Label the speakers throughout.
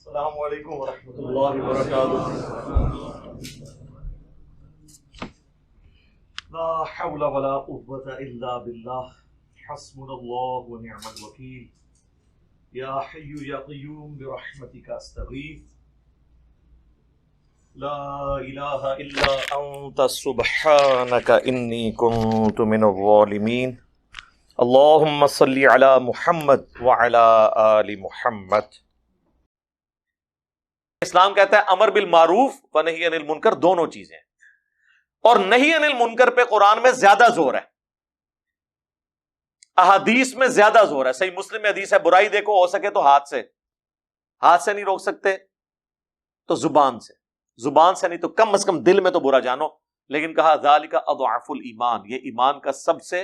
Speaker 1: السلام علیکم ورحمۃ اللہ وبرکاتہ۔ لا حول ولا قوة الا باللہ، حسبنا اللہ ونعم الوکیل، یا حی یا قیوم برحمتک استغیث، لا الہ الا انت سبحانک انی کنت من الظالمین، اللہم صلی علی محمد وعلی آل محمد۔ اسلام کہتا ہے امر بالمعروف و نہی عن المنکر دونوں چیزیں، اور نہی عن المنکر پہ قرآن میں زیادہ زور ہے، احادیث میں زیادہ زور ہے۔ صحیح مسلم میں حدیث ہے برائی دیکھو ہو سکے تو ہاتھ سے نہیں روک سکتے تو زبان سے نہیں تو کم از کم دل میں تو برا جانو، لیکن کہا ذالک اضعف الایمان، یہ ایمان کا سب سے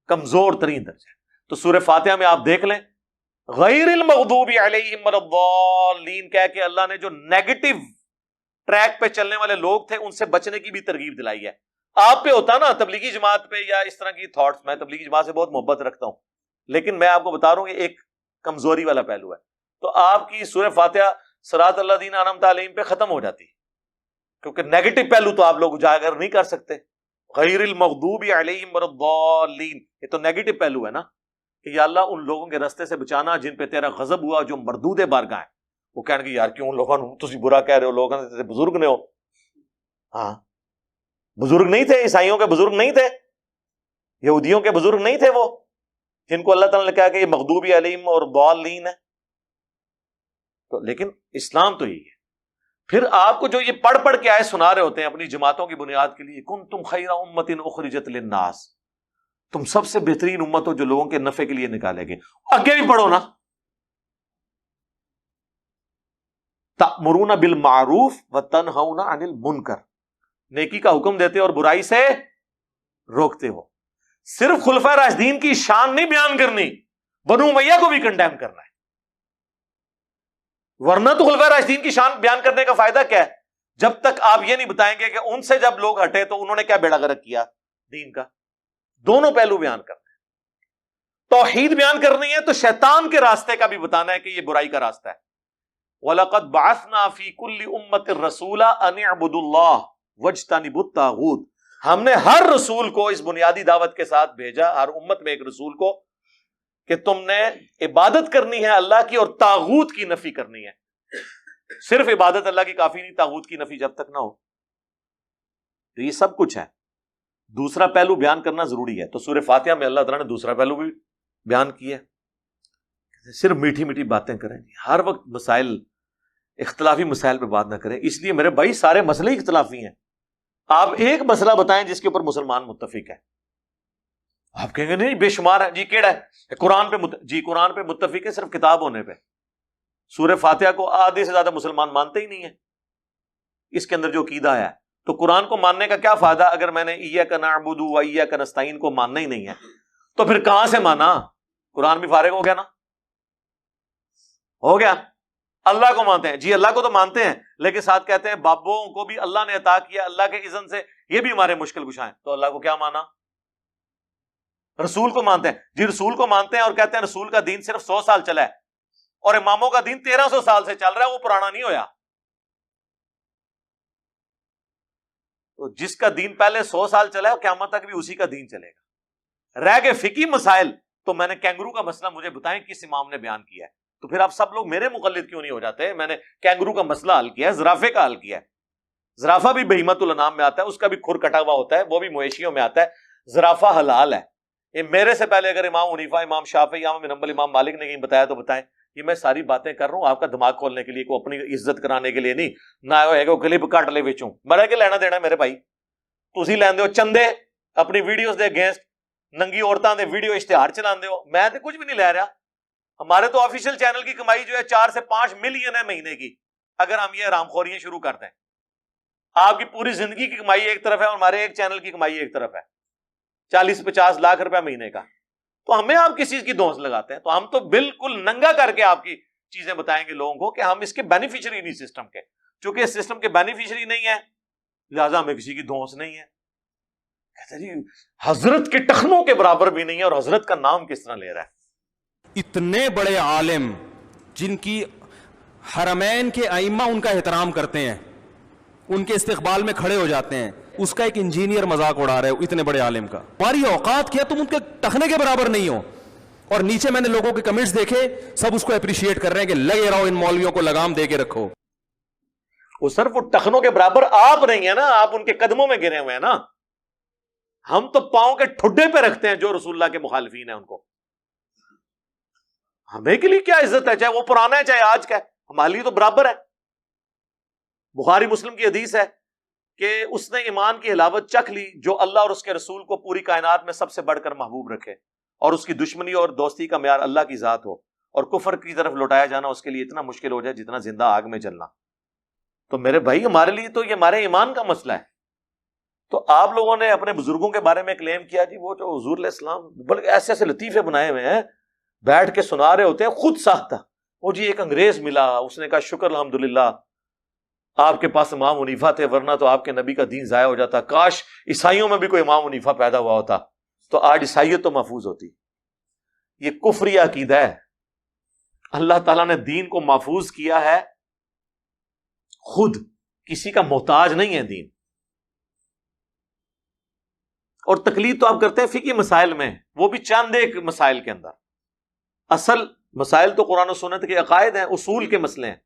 Speaker 1: کمزور ترین درجہ ہے۔ تو سورہ فاتحہ میں آپ دیکھ لیں غیر المغضوب علیہم ولا الضالین کہہ کے اللہ نے جو نیگیٹو ٹریک پہ چلنے والے لوگ تھے ان سے بچنے کی بھی ترغیب دلائی ہے۔ آپ پہ ہوتا نا تبلیغی جماعت پہ یا اس طرح کی تھاٹس، میں تبلیغی جماعت سے بہت محبت رکھتا ہوں، لیکن میں آپ کو بتا رہا ہوں یہ ایک کمزوری والا پہلو ہے، تو آپ کی سورہ فاتحہ صراط الذین انعمت علیہم پہ ختم ہو جاتی، کیونکہ نیگیٹو پہلو تو آپ لوگ اجاگر نہیں کر سکتے۔ غیر المغضوب علیہم ولا الضالین یہ تو نیگیٹو پہلو ہے نا، کہ یا اللہ ان لوگوں کے رستے سے بچانا جن پہ تیرا غضب ہوا، جو مردود بارگاہ ہیں۔ وہ کہنے کہ یار کیوں لوگوں تسی برا کہہ رہے ہو، لوگوں نے بزرگ نے ہو، ہاں بزرگ نہیں تھے، عیسائیوں کے بزرگ نہیں تھے، یہودیوں کے بزرگ نہیں تھے وہ جن کو اللہ تعالیٰ نے کہا کہ یہ مغضوب علیہم اور ضالین ہے، تو لیکن اسلام تو یہی ہے۔ پھر آپ کو جو یہ پڑھ کے آئے سنا رہے ہوتے ہیں اپنی جماعتوں کی بنیاد کے لیے، کنتم خیر امۃ اخرجت للناس، تم سب سے بہترین امت ہو جو لوگوں کے نفع کے لیے نکالے گئے۔ آگے بھی پڑھو نا، تأمرون بالمعروف وتنہون عن المنکر، نیکی کا حکم دیتے اور برائی سے روکتے ہو۔ صرف خلفائے راشدین کی شان نہیں بیان کرنی، بنو امیہ کو بھی کنڈیم کرنا ہے، ورنہ تو خلفائے راشدین کی شان بیان کرنے کا فائدہ کیا ہے جب تک آپ یہ نہیں بتائیں گے کہ ان سے جب لوگ ہٹے تو انہوں نے کیا بیڑا غرق کیا دین کا۔ دونوں پہلو بیان کرنا ہے، توحید بیان کرنی ہے تو شیطان کے راستے کا بھی بتانا ہے کہ یہ برائی کا راستہ ہے۔ وَلَقَدْ بَعَثْنَا فِي كُلِّ أُمَّةٍ رَسُولًا أَنِ اعْبُدُوا اللَّهَ وَاجْتَنِبُوا الطَّاغُوتَ، ہم نے ہر رسول کو اس بنیادی دعوت کے ساتھ بھیجا، ہر امت میں ایک رسول کو، کہ تم نے عبادت کرنی ہے اللہ کی اور طاغوت کی نفی کرنی ہے۔ صرف عبادت اللہ کی کافی نہیں، طاغوت کی نفی جب تک نہ ہو، تو یہ سب کچھ ہے۔ دوسرا پہلو بیان کرنا ضروری ہے، تو سورہ فاتحہ میں اللہ تعالیٰ نے دوسرا پہلو بھی بیان کیا ہے۔ صرف میٹھی میٹھی باتیں کریں، ہر وقت مسائل اختلافی مسائل پہ بات نہ کریں، اس لیے میرے بھائی سارے مسئلے ہی اختلافی ہیں۔ آپ ایک مسئلہ بتائیں جس کے اوپر مسلمان متفق ہے، آپ کہیں گے نہیں بے شمار ہے، جی کیڑا ہے؟ قرآن پہ جی قرآن پہ متفق ہے صرف کتاب ہونے پہ۔ سورہ فاتحہ کو آدھے سے زیادہ مسلمان مانتے ہی نہیں ہیں، اس کے اندر جو عقیدہ ہے، تو قرآن کو ماننے کا کیا فائدہ اگر میں نے ایاک نعبد و ایاک نستعین کو ماننا ہی نہیں ہے، تو پھر کہاں سے مانا؟ قرآن بھی فارغ ہو گیا نا، ہو گیا۔ اللہ کو مانتے ہیں، جی اللہ کو تو مانتے ہیں، لیکن ساتھ کہتے ہیں بابوں کو بھی اللہ نے عطا کیا اللہ کے اذن سے، یہ بھی ہمارے مشکل کشا ہیں، تو اللہ کو کیا مانا؟ رسول کو مانتے ہیں، جی رسول کو مانتے ہیں اور کہتے ہیں رسول کا دین صرف 100 سال چلا ہے اور اماموں کا دین 1300 سال سے چل رہا ہے، وہ پرانا نہیں ہویا۔ تو جس کا دین پہلے 100 سال چلا ہے قیامت تک بھی اسی کا دین چلے گا۔ رہ گئے فقہی مسائل، تو میں نے کینگرو کا مسئلہ مجھے بتائیں کس امام نے بیان کیا ہے، تو پھر آپ سب لوگ میرے مقلد کیوں نہیں ہو جاتے؟ میں نے کینگرو کا مسئلہ حل کیا ہے، زرافے کا حل کیا ہے۔ زرافہ بھی بہیمت الانام میں آتا ہے، اس کا بھی کھر کٹا ہوا ہوتا ہے، وہ بھی مویشیوں میں آتا ہے، زرافہ حلال ہے۔ یہ میرے سے پہلے اگر امام حنیفہ، امام شافعی، امام بن حنبل، امام مالک نے کہیں بتایا تو بتائیں۔ یہ میں ساری باتیں کر رہا ہوں آپ کا دماغ کھولنے کے لیے، کو اپنی عزت کرانے کے لیے نہیں، نہ ہوئے گا کلپ کٹ لے وچوں بڑا کے لینا دینا میرے بھائی، تسی لیندے ہو چندے اپنی ویڈیوز دے اگینسٹ، ننگی عورتاں دے ویڈیو اشتہار چلاندے ہو، میں تو کچھ بھی نہیں لے رہا۔ ہمارے تو آفیشیل چینل کی کمائی جو ہے 4 سے 5 ملین ہے مہینے کی، اگر ہم یہ حرام خوریاں شروع کرتے ہیں۔ آپ کی پوری زندگی کی کمائی ایک طرف ہے اور ہمارے ایک چینل کی کمائی ایک طرف ہے، 40-50 لاکھ روپے مہینے کا، تو ہمیں آپ کس چیز کی دھونس لگاتے ہیں؟ تو ہم تو بالکل ننگا کر کے آپ کی چیزیں بتائیں گے لوگوں کو کہ ہم اس کے بینیفیشری نہیں سسٹم کے، چونکہ اس سسٹم کے بینیفیشری نہیں ہے لہٰذا ہمیں کسی کی دھونس نہیں ہے۔ کہتے جی حضرت کے ٹخنوں کے برابر بھی نہیں ہے، اور حضرت کا نام کس طرح لے رہا ہے؟
Speaker 2: اتنے بڑے عالم جن کی حرمین کے ائمہ ان کا احترام کرتے ہیں, ان کے استقبال میں کھڑے ہو جاتے ہیں, اس کا ایک انجینئر مذاق اڑا رہے ہو اتنے بڑے عالم کا. ہماری اوقات کیا تم ان کے ٹخنے کے برابر نہیں ہو. اور نیچے میں نے لوگوں کے کمنٹس دیکھے, سب اس کو اپریشیٹ کر رہے ہیں کہ لگے رہو ان مولویوں کو لگام دے کے رکھو.
Speaker 1: وہ صرف وہ ٹخنوں کے برابر آپ نہیں ہیں نا, آپ ان کے قدموں میں گرے ہوئے ہیں نا. ہم تو پاؤں کے ٹھڈے پہ رکھتے ہیں جو رسول اللہ کے مخالفین ہیں ان کو. ہمیں کے لیے کیا عزت ہے, چاہے وہ پرانا ہے چاہے آج کا ہے, ہمارے لیے تو برابر ہے. بخاری مسلم کی حدیث ہے کہ اس نے ایمان کی حلاوت چکھ لی جو اللہ اور اس کے رسول کو پوری کائنات میں سب سے بڑھ کر محبوب رکھے, اور اس کی دشمنی اور دوستی کا معیار اللہ کی ذات ہو, اور کفر کی طرف لوٹایا جانا اس کے لیے اتنا مشکل ہو جائے جتنا زندہ آگ میں جلنا. تو میرے بھائی ہمارے لیے تو یہ ہمارے ایمان کا مسئلہ ہے. تو آپ لوگوں نے اپنے بزرگوں کے بارے میں کلیم کیا جی وہ جو حضور علیہ السلام بلکہ ایسے ایسے لطیفے بنائے ہوئے ہیں, بیٹھ کے سنا رہے ہوتے ہیں خود ساختہ. وہ جی ایک انگریز ملا, اس نے کہا شکر الحمدللہ آپ کے پاس امام حنیفہ تھے, ورنہ تو آپ کے نبی کا دین ضائع ہو جاتا. کاش عیسائیوں میں بھی کوئی امام حنیفہ پیدا ہوا ہوتا تو آج عیسائیت تو محفوظ ہوتی. یہ کفری عقیدہ ہے. اللہ تعالیٰ نے دین کو محفوظ کیا ہے, خود کسی کا محتاج نہیں ہے دین. اور تقلید تو آپ کرتے ہیں فقہی مسائل میں, وہ بھی چند ایک مسائل کے اندر. اصل مسائل تو قرآن و سنت کے عقائد ہیں, اصول کے مسئلے ہیں,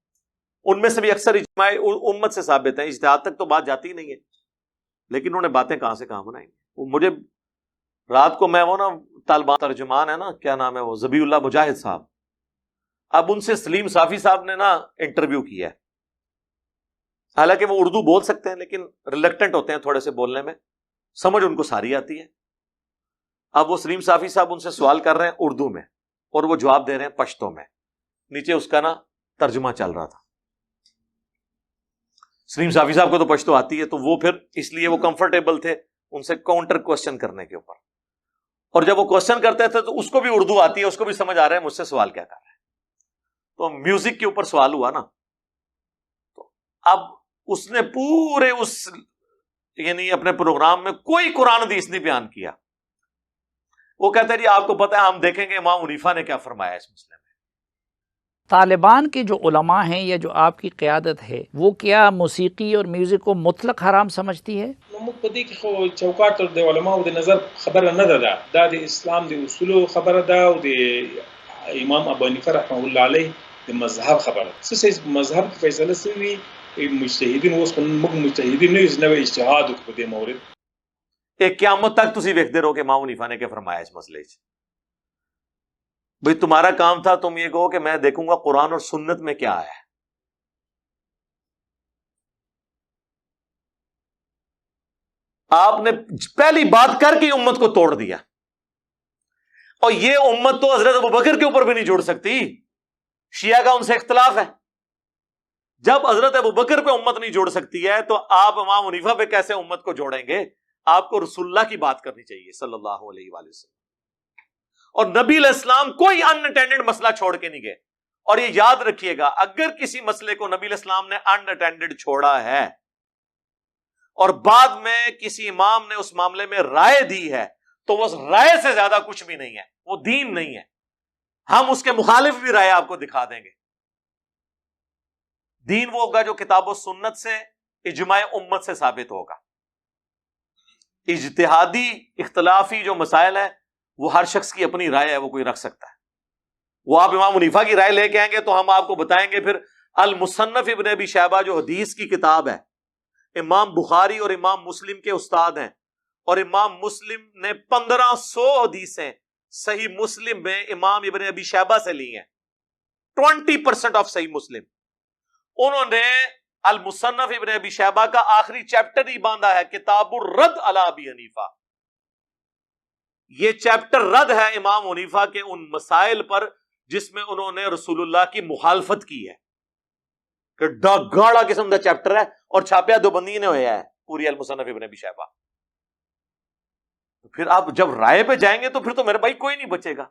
Speaker 1: ان میں سے بھی اکثر اجماع امت سے ثابت ہیں. اجتہاد تک تو بات جاتی ہی نہیں ہے, لیکن انہوں نے باتیں کہاں سے کہاں بنائیں گے. مجھے رات کو میں وہ نا طالبان ترجمان ہے نا, کیا نام ہے وہ, ذبیح اللہ مجاہد صاحب, اب ان سے سلیم صافی صاحب نے نا انٹرویو کیا ہے. حالانکہ وہ اردو بول سکتے ہیں لیکن ریلیکٹنٹ ہوتے ہیں تھوڑے سے بولنے میں, سمجھ ان کو ساری آتی ہے. اب وہ سلیم صافی صاحب ان سے سوال کر رہے ہیں اردو میں اور وہ جواب دے رہے ہیں پشتو میں, نیچے اس کا نا ترجمہ چل رہا تھا. سلیم صافی صاحب کو تو پشتو آتی ہے, تو وہ پھر اس لیے وہ کمفرٹیبل تھے ان سے کاؤنٹر کوشچن کرنے کے اوپر. اور جب وہ کوشچن کرتے تھے تو اس کو بھی اردو آتی ہے, اس کو بھی سمجھ آ رہا ہے مجھ سے سوال کیا کر رہے ہیں. تو میوزک کے اوپر سوال ہوا نا, تو اب اس نے پورے اس یعنی اپنے پروگرام میں کوئی قرآن حدیث نہیں بیان کیا. وہ کہتے ہیں جی آپ کو پتا ہے ہم دیکھیں گے امام حنیفہ نے کیا فرمایا اس مسئلے میں.
Speaker 3: طالبان کے جو علماء ہیں یا جو آپ کی قیادت ہے وہ کیا موسیقی اور میوزک کو مطلق حرام سمجھتی ہے؟
Speaker 4: موږ په دې کې خو چوکاټ د علماو د نظر خبره نه ده, دا د اسلام د اصولو خبره ده او د امام ابو حنیفه رحمه الله علیه د مذهب خبره. څه مذهب کې فیصله شوی مجتهدین اوس موږ مجتهدین نه یو نوې اجتهاد وکړو په دې مورد.
Speaker 1: ایک قیامت تک تسی ویکھتے رہو کہ امام حنیفہ نے کیا فرمایا اس مسئلے سے. بھئی تمہارا کام تھا تم یہ کہو کہ میں دیکھوں گا قرآن اور سنت میں کیا ہے. آپ نے پہلی بات کر کے امت کو توڑ دیا, اور یہ امت تو حضرت ابوبکر کے اوپر بھی نہیں جوڑ سکتی. شیعہ کا ان سے اختلاف ہے. جب حضرت ابوبکر پہ امت نہیں جوڑ سکتی ہے تو آپ امام حنیفہ پہ کیسے امت کو جوڑیں گے؟ آپ کو رسول اللہ کی بات کرنی چاہیے صلی اللہ علیہ وآلہ وسلم. اور نبی علیہ السلام کوئی ان اٹینڈڈ مسئلہ چھوڑ کے نہیں گئے. اور یہ یاد رکھیے گا, اگر کسی مسئلے کو نبی علیہ السلام نے ان اٹینڈڈ چھوڑا ہے اور بعد میں کسی امام نے اس معاملے میں رائے دی ہے تو وہ رائے سے زیادہ کچھ بھی نہیں ہے, وہ دین نہیں ہے. ہم اس کے مخالف بھی رائے آپ کو دکھا دیں گے. دین وہ ہوگا جو کتاب و سنت سے اجماع امت سے ثابت ہوگا. اجتہادی اختلافی جو مسائل ہیں وہ ہر شخص کی اپنی رائے ہے, وہ کوئی رکھ سکتا ہے. وہ آپ امام حنیفہ کی رائے لے کے آئیں گے تو ہم آپ کو بتائیں گے پھر المصنف ابن ابی شیبہ جو حدیث کی کتاب ہے, امام بخاری اور امام مسلم کے استاد ہیں, اور امام مسلم نے 1500 حدیثیں صحیح مسلم میں امام ابن ابی شیبہ سے لی ہیں. 20% آف صحیح مسلم انہوں نے المصنف ابن ابی شیبہ کا آخری چیپٹر ہی باندھا ہے, کتاب الرد علی ابی حنیفہ. یہ چیپٹر رد ہے امام حنیفہ کے ان مسائل پر جس میں انہوں نے رسول اللہ کی مخالفت کی ہے. کہ گاڑا قسم کا چیپٹر ہے, اور چھاپیا دوبندی نے ہوا ہے پوری المصنف ابن ابی شیبہ. پھر آپ جب رائے پہ جائیں گے تو پھر تو میرے بھائی کوئی نہیں بچے گا.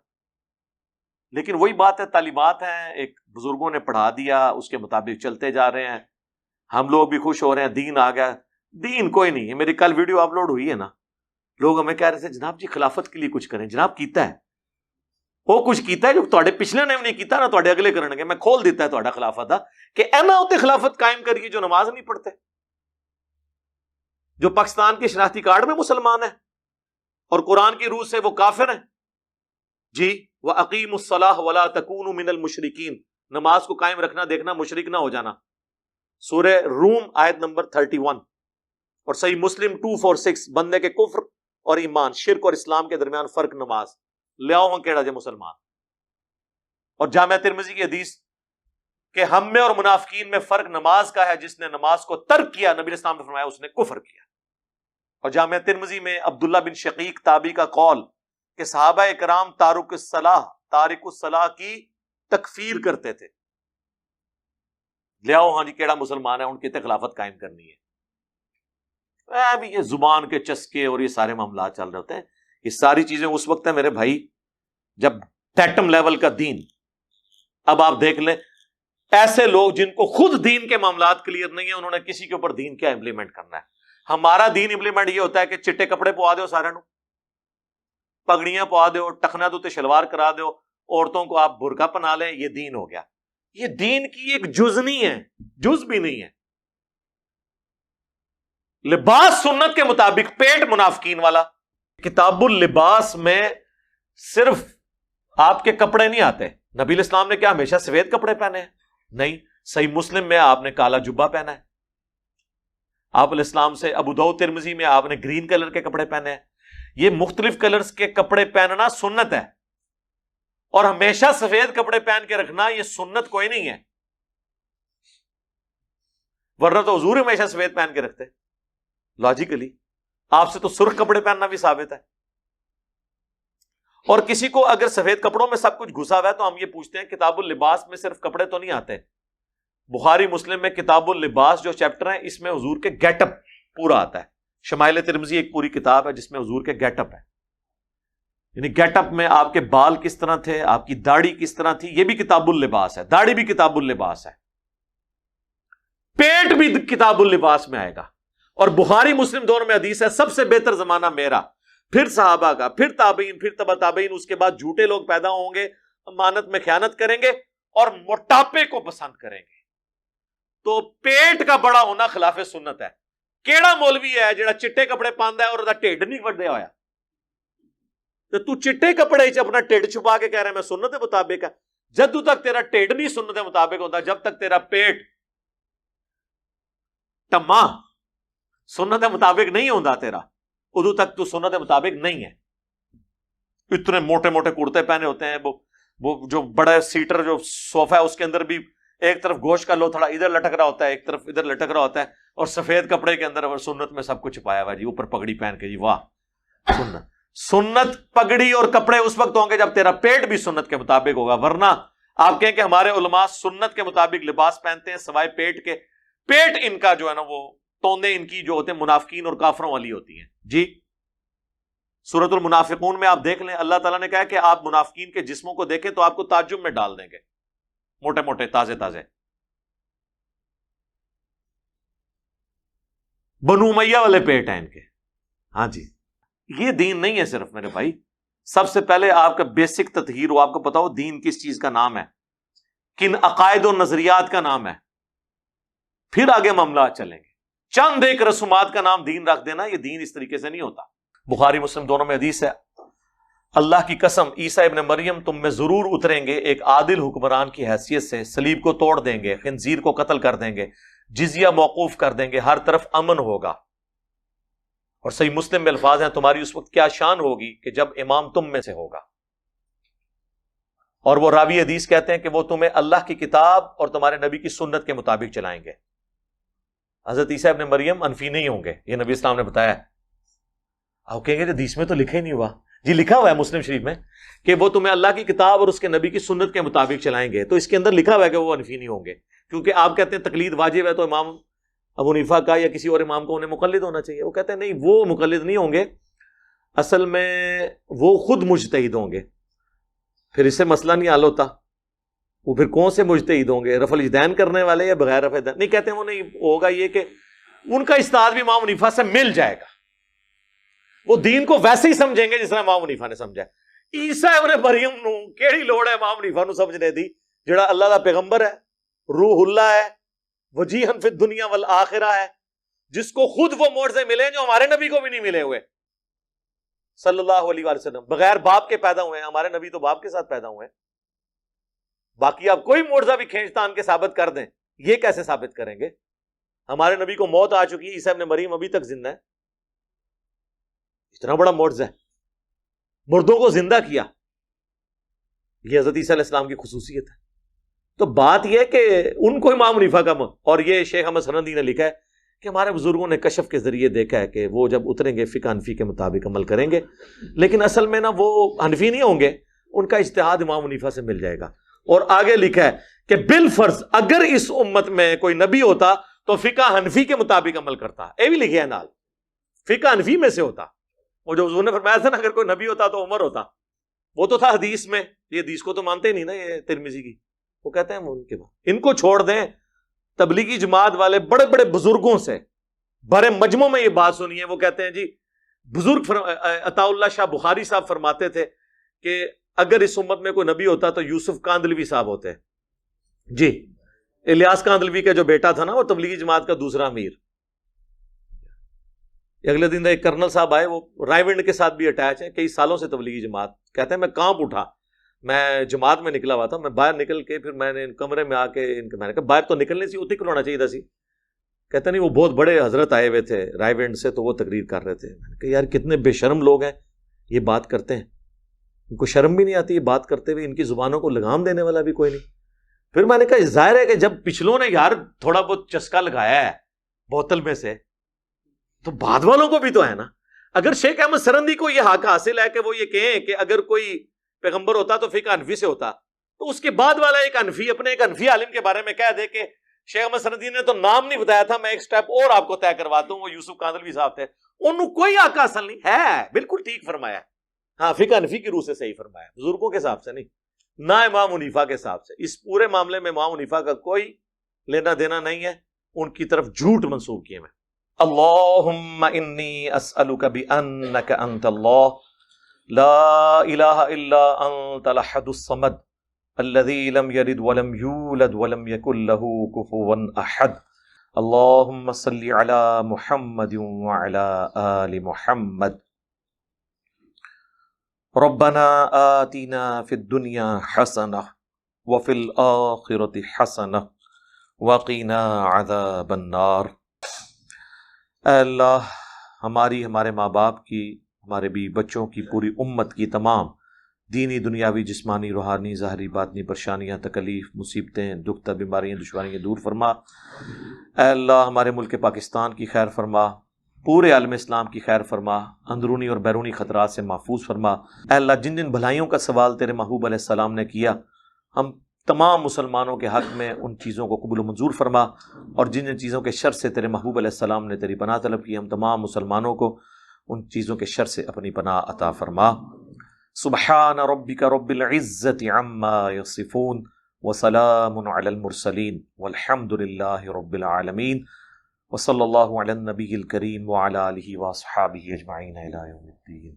Speaker 1: لیکن وہی بات ہے, تعلیمات ہیں, ایک بزرگوں نے پڑھا دیا, اس کے مطابق چلتے جا رہے ہیں, ہم لوگ بھی خوش ہو رہے ہیں, دین آ گیا. دین کوئی نہیں ہے. میری کل ویڈیو اپلوڈ ہوئی ہے نا, لوگ ہمیں کہہ رہے تھے جناب جی خلافت کے لیے کچھ کریں. جناب کیتا ہے, وہ کچھ کیتا ہے جو تواڈے پچھلے نے بھی نہیں کیتا نا تواڈے اگلے کرنگے. میں کھول دیتا ہے تواڈا خلافت دا کہ اینا ہوتے خلافت قائم کریے جو نماز نہیں پڑھتے, جو پاکستان کے شناختی کارڈ میں مسلمان ہیں اور قرآن کی روح سے وہ کافر ہیں. جی وَأَقِيمُوا الصَّلَاةَ وَلَا تَكُونُوا مِنَ الْمُشْرِكِينَ, نماز کو قائم رکھنا دیکھنا مشرک نہ ہو جانا. سورہ روم آیت نمبر 31 اور صحیح مسلم 246, بندے کے کفر اور ایمان, شرک اور اسلام کے درمیان فرق نماز. لیاؤ ہاں کیڑا جے مسلمان. اور جامعہ ترمذی کی حدیث کہ ہم میں اور منافقین میں فرق نماز کا ہے, جس نے نماز کو ترک کیا نبی علیہ السلام نے فرمایا اس نے کفر کیا. اور جامعہ ترمذی میں عبداللہ بن شقیق تابعی کا قول کہ صحابہ اکرام تارک الصلاح کی تکفیر کرتے تھے. لیاؤ ہاں جی کیڑا مسلمان ہے, ان کی خلافت قائم کرنی ہے. ابھی یہ زبان کے چسکے اور یہ سارے معاملات چل رہے ہوتے ہیں. یہ ساری چیزیں اس وقت ہیں میرے بھائی جب ٹیٹم لیول کا دین. اب آپ دیکھ لیں ایسے لوگ جن کو خود دین کے معاملات کلیئر نہیں ہیں, انہوں نے کسی کے اوپر دین کیا امپلیمنٹ کرنا ہے. ہمارا دین امپلیمنٹ یہ ہوتا ہے کہ چٹے کپڑے پوا دو, سارے نو پگڑیاں پوا دو, ٹخنا دوتے شلوار کرا دو, عورتوں کو آپ برقع پہنا لیں, یہ دین ہو گیا. یہ دین کی ایک جز نہیں ہے, جز بھی نہیں ہے. لباس سنت کے مطابق, پیٹ منافقین والا. کتاب اللباس میں صرف آپ کے کپڑے نہیں آتے. نبی علیہ السلام نے کیا ہمیشہ سفید کپڑے پہنے ہیں؟ نہیں. صحیح مسلم میں آپ نے کالا جبہ پہنا ہے. آپ علیہ السلام سے ابو داؤد ترمذی میں آپ نے گرین کلر کے کپڑے پہنے ہیں. یہ مختلف کلرز کے کپڑے پہننا سنت ہے, اور ہمیشہ سفید کپڑے پہن کے رکھنا یہ سنت کوئی نہیں ہے. ورنہ تو حضور ہمیشہ سفید پہن کے رکھتے لاجیکلی. آپ سے تو سرخ کپڑے پہننا بھی ثابت ہے. اور کسی کو اگر سفید کپڑوں میں سب کچھ گھسا ہوا ہے تو ہم یہ پوچھتے ہیں کتاب اللباس میں صرف کپڑے تو نہیں آتے. بخاری مسلم میں کتاب اللباس جو چیپٹر ہے اس میں حضور کے گیٹ اپ پورا آتا ہے. شمائل ترمذی ایک پوری کتاب ہے جس میں حضور کے گیٹ اپ ہے, یعنی گیٹ اپ میں آپ کے بال کس طرح تھے, آپ کی داڑھی کس طرح تھی, یہ بھی کتاب اللباس ہے. داڑھی بھی کتاب اللباس ہے. پیٹ بھی کتاب اللباس میں آئے گا. اور بخاری مسلم دونوں میں حدیث ہے سب سے بہتر زمانہ میرا, پھر صحابہ کا, پھر تابعین, پھر تبع تابعین. اس کے بعد جھوٹے لوگ پیدا ہوں گے, امانت میں خیانت کریں گے اور موٹاپے کو پسند کریں گے. تو پیٹ کا بڑا ہونا خلاف سنت ہے. کیڑا مولوی ہے جڑا چٹے کپڑے پاندا ہے اور دا ٹھڈ نہیں وڈیا ہویا؟ تو چٹے کپڑے چ اپنا ٹھڈ چھپا کے کہہ رہا ہے میں سنت کے مطابق ہے. جدوں تک تیرا ٹھڈ نہیں سنت کے مطابق ہوتا, جب تک تیرا پیٹ ٹما سنت کے مطابق نہیں ہوتا تیرا, ادو تک تو سنت کے مطابق نہیں ہے. اتنے موٹے موٹے کرتے پہنے ہوتے ہیں, وہ جو بڑا سیٹر جو صوفہ ہے اس کے اندر بھی ایک طرف گوشت کا لوتھڑا ادھر لٹک رہا ہوتا ہے, ایک طرف ادھر لٹک رہا ہوتا ہے, اور سفید کپڑے کے اندر اور سنت میں سب کچھ چھپایا ہوا جی, اوپر پگڑی پہن کے. جی واہ, سنت پگڑی اور کپڑے اس وقت ہوں گے جب تیرا پیٹ بھی سنت کے مطابق ہوگا. ورنہ آپ کہیں کہ ہمارے علماء سنت کے مطابق لباس پہنتے ہیں سوائے پیٹ کے. پیٹ ان کا جو ہے نا وہ توندے ان کی جو ہوتے ہیں منافقین اور کافروں والی ہوتی ہیں. جی سورۃ المنافقون میں آپ دیکھ لیں, اللہ تعالیٰ نے کہا کہ آپ منافقین کے جسموں کو دیکھیں تو آپ کو تعجب میں ڈال دیں گے, موٹے موٹے تازے تازے. بنو امیہ والے پیٹ ہیں ان کے. ہاں جی, یہ دین نہیں ہے صرف میرے بھائی. سب سے پہلے آپ کا بیسک تطہیر ہو, آپ کو پتا ہو دین کس چیز کا نام ہے, کن عقائد و نظریات کا نام ہے, پھر آگے معاملات چلیں گے. چند ایک رسومات کا نام دین رکھ دینا, یہ دین اس طریقے سے نہیں ہوتا. بخاری مسلم دونوں میں حدیث ہے, اللہ کی قسم عیسیٰ ابن مریم تم میں ضرور اتریں گے ایک عادل حکمران کی حیثیت سے, صلیب کو توڑ دیں گے, خنزیر کو قتل کر دیں گے, جزیہ موقوف کر دیں گے, ہر طرف امن ہوگا. اور صحیح مسلم میں الفاظ ہیں تمہاری اس وقت کیا شان ہوگی کہ جب امام تم میں سے ہوگا. اور وہ راوی حدیث کہتے ہیں کہ وہ تمہیں اللہ کی کتاب اور تمہارے نبی کی سنت کے مطابق چلائیں گے. حضرت عیسیٰ ابن مریم انفی نہیں ہوں گے, یہ نبی اسلام نے بتایا. آپ کہیں گے حدیث میں تو لکھا ہی نہیں ہوا. جی لکھا ہوا ہے مسلم شریف میں کہ وہ تمہیں اللہ کی کتاب اور اس کے نبی کی سنت کے مطابق چلائیں گے. تو اس کے اندر لکھا ہوا ہے کہ وہ انفی نہیں ہوں گے, کیونکہ آپ کہتے ہیں تقلید واجب ہے تو امام ابو حنیفہ کا یا کسی اور امام کو انہیں مقلد ہونا چاہیے. وہ کہتے ہیں نہیں, وہ مقلد نہیں ہوں گے, اصل میں وہ خود مجتہد ہوں گے. پھر اس سے مسئلہ نہیں حل ہوتا. وہ پھر کون سے مجتہد ہوں گے, رفع الاجتہاد کرنے والے یا بغیر رفع الاجتہاد؟ نہیں کہتے ہیں وہ نہیں ہوگا. یہ کہ ان کا اجتہاد بھی امام حنیفہ سے مل جائے گا, وہ دین کو ویسے ہی سمجھیں گے جس طرح امام حنیفہ نے سمجھا. عیسیٰ ابن مریم نو کیڑی لوڑ ہے امام حنیفہ نو سمجھنے دی، جڑا اللہ دا پیغمبر ہے، روح اللہ ہے، وجیہن فی الدنیا والآخرہ ہے، جس کو خود وہ معجزے ملے جو ہمارے نبی کو بھی نہیں ملے ہوئے صلی اللہ علیہ وآلہ وسلم، بغیر باپ کے پیدا ہوئے ہیں، ہمارے نبی تو باپ کے ساتھ پیدا ہوئے ہیں۔ باقی آپ کوئی معجزہ بھی کھینچ تان کے ثابت کر دیں، یہ کیسے ثابت کریں گے؟ ہمارے نبی کو موت آ چکی ہے، عیسیٰ ابن مریم ابھی تک زندہ ہے، اتنا بڑا معجزہ ہے، مردوں کو زندہ کیا، یہ حضرت عیسیٰ علیہ السلام کی خصوصیت ہے۔ تو بات یہ ہے کہ ان کو امام حنیفہ کا اور یہ شیخ احمد سرندی نے لکھا ہے کہ ہمارے بزرگوں نے کشف کے ذریعے دیکھا ہے کہ وہ جب اتریں گے فقہ حنفی کے مطابق عمل کریں گے، لیکن اصل میں نا وہ حنفی نہیں ہوں گے، ان کا اجتہاد امام حنیفہ سے مل جائے گا۔ اور آگے لکھا ہے کہ بالفرض اگر اس امت میں کوئی نبی ہوتا تو فقہ حنفی کے مطابق عمل کرتا، یہ بھی لکھا ہے نال، فقہ حنفی میں سے ہوتا۔ وہ جو حضور نے فرمایا تھا نا اگر کوئی نبی ہوتا تو عمر ہوتا، وہ تو تھا حدیث میں، یہ حدیث کو تو مانتے ہی نہیں نا یہ ترمذی کی، وہ کہتے ہیں ان کے بعد ان کو چھوڑ دیں۔ تبلیغی جماعت والے بڑے بڑے بزرگوں سے بڑے مجمع میں یہ بات سنی ہے، وہ کہتے ہیں جی بزرگ عطا اللہ شاہ بخاری صاحب فرماتے تھے کہ اگر اس امت میں کوئی نبی ہوتا تو یوسف کاندلوی صاحب ہوتے۔ جی الیاس کاندلوی کا جو بیٹا تھا نا وہ تبلیغی جماعت کا دوسرا امیر۔ اگلے دن ایک کرنل صاحب آئے، وہ رائے ونڈ کے ساتھ بھی اٹیچ ہیں، کئی سالوں سے تبلیغی جماعت، کہتے ہیں میں کانپ اٹھا، میں جماعت میں نکلا ہوا تھا، میں باہر نکل کے پھر میں نے کمرے میں آ کے میں نے کہا باہر تو نکلنے سی اتنے کھلونا چاہیے تھا سی، کہتے نہیں وہ بہت بڑے حضرت آئے ہوئے تھے رائے ونڈ سے تو وہ تقریر کر رہے تھے۔ میں نے کہا یار کتنے بے شرم لوگ ہیں، یہ بات کرتے ہیں، ان کو شرم بھی نہیں آتی یہ بات کرتے ہوئے، ان کی زبانوں کو لگام دینے والا بھی کوئی نہیں۔ پھر میں نے کہا ظاہر ہے کہ جب پچھلوں نے یار تھوڑا بہت چسکا لگایا ہے بوتل میں سے تو بعد والوں کو بھی تو ہے نا۔ اگر شیخ احمد سرندی کو یہ حق حاصل ہے کہ وہ یہ کہیں کہ اگر کوئی پیغمبر ہوتا تو فقہ حنفی سے ہوتا، تو اس کے بعد والا ایک حنفی اپنے ایک حنفی عالم کے بارے میں کہہ دے کہ شیخ احمد سرندی نے تو نام نہیں بتایا تھا، میں ایک سٹیپ اور آپ کو طے کرواتا ہوں، وہ یوسف کاندلوی صاحب تھے، انہوں کوئی حق حاصل نہیں ہے، بالکل ٹھیک فرمایا، ہاں فقہ حنفی کی روح سے صحیح فرمایا، بزرگوں کے حساب سے نہیں، نہ امام حنیفہ کے حساب سے۔ اس پورے معاملے میں امام حنیفہ کا کوئی لینا دینا نہیں ہے، ان کی طرف جھوٹ منسوب کیے میں۔ اللہم انی اسألک بانک انت اللہ لا الہ الا انت الاحد الصمد الذی لم یلد ولم یولد ولم یکن لہ کفوا احد اللہم صلی علی محمد وعلی آل محمد ربنا آتنا فی الدنیا حسنہ وفی الآخرۃ حسنہ وقنا عذاب النار۔ اے اللہ ہمارے ماں باپ کی، ہمارے بھی بچوں کی، پوری امت کی تمام دینی دنیاوی جسمانی روحانی ظاہری باطنی پریشانیاں تکلیف مصیبتیں دکھ بیماریاں دشواریاں دور فرما۔ اے اللہ ہمارے ملک پاکستان کی خیر فرما، پورے عالم اسلام کی خیر فرما، اندرونی اور بیرونی خطرات سے محفوظ فرما۔ اے اللہ جن جن بھلائیوں کا سوال تیرے محبوب علیہ السلام نے کیا، ہم تمام مسلمانوں کے حق میں ان چیزوں کو قبول و منظور فرما، اور جن جن چیزوں کے شر سے تیرے محبوب علیہ السلام نے تیری پناہ طلب کی، ہم تمام مسلمانوں کو ان چیزوں کے شر سے اپنی پناہ عطا فرما۔ سبحان ربک رب العزت عما یصفون وسلام علی المرسلین والحمد للہ رب العالمین، وصلی اللہ علی النبی الکریم وعلی آلہ واصحابہ اجمعین الی یوم الدین۔